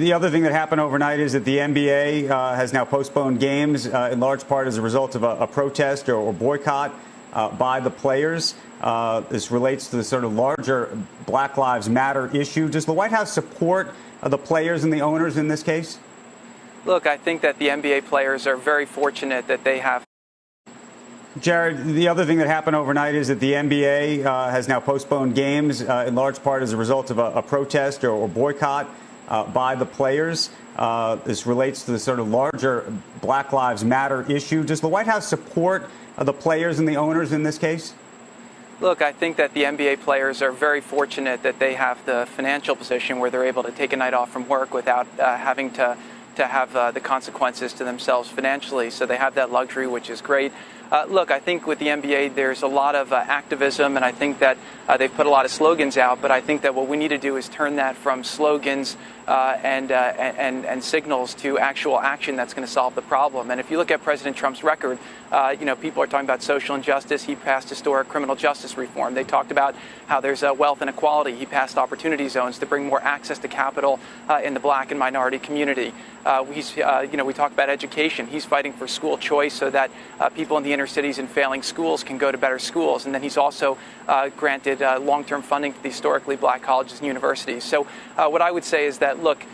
The other thing that happened overnight is that the NBA has now postponed games in large part as a result of a protest or boycott by the players. This relates to the sort of larger Black Lives Matter issue. Does the White House support the players and the owners in this case? Look, I think that the NBA players are very fortunate that they have. Jared, the other thing that happened overnight is that the NBA has now postponed games in large part as a result of a protest or boycott by the players. This relates to the sort of larger Black Lives Matter issue. Does the White House support the players and the owners in this case? Look, I think that the NBA players are very fortunate that they have the financial position where they're able to take a night off from work without having to have the consequences to themselves financially. So they have that luxury, which is great. Look, I think with the NBA, there's a lot of activism, and I think that they've put a lot of slogans out. But I think that what we need to do is turn that from slogans and signals to actual action that's going to solve the problem. And if you look at President Trump's record, people are talking about social injustice. He passed historic criminal justice reform. They talked about how there's wealth inequality. He passed opportunity zones to bring more access to capital in the black and minority community. We talk about education. He's fighting for school choice so that people in the inner cities and failing schools can go to better schools. And then he's also granted long-term funding to the historically black colleges and universities. So what I would say is that, look,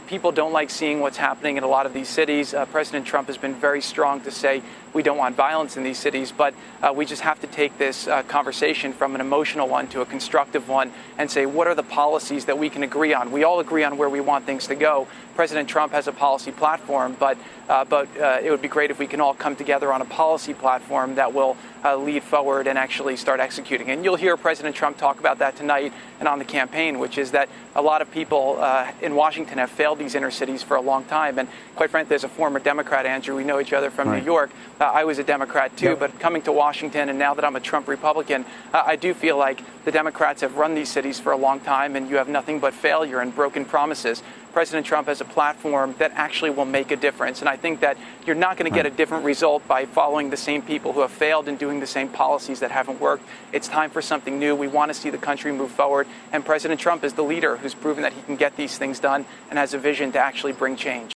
people don't like seeing what's happening in a lot of these cities. President Trump has been very strong to say we don't want violence in these cities, but we just have to take this conversation from an emotional one to a constructive one and say, what are the policies that we can agree on? We all agree on where we want things to go. President Trump has a policy platform, but it would be great if we can all come together on a policy platform that will lead forward and actually start executing. And you'll hear President Trump talk about that tonight and on the campaign, which is that a lot of people in Washington have failed these inner cities for a long time. And quite frankly, as a former Democrat, Andrew, we know each other from New York. I was a Democrat, too. Yep. But coming to Washington, and now that I'm a Trump Republican, I do feel like the Democrats have run these cities for a long time, and you have nothing but failure and broken promises. President Trump has a platform that actually will make a difference. And I think that you're not going to get a different result by following the same people who have failed and doing the same policies that haven't worked. It's time for something new. We want to see the country move forward. And President Trump is the leader who's proven that he can get these things done and has a vision to actually bring change.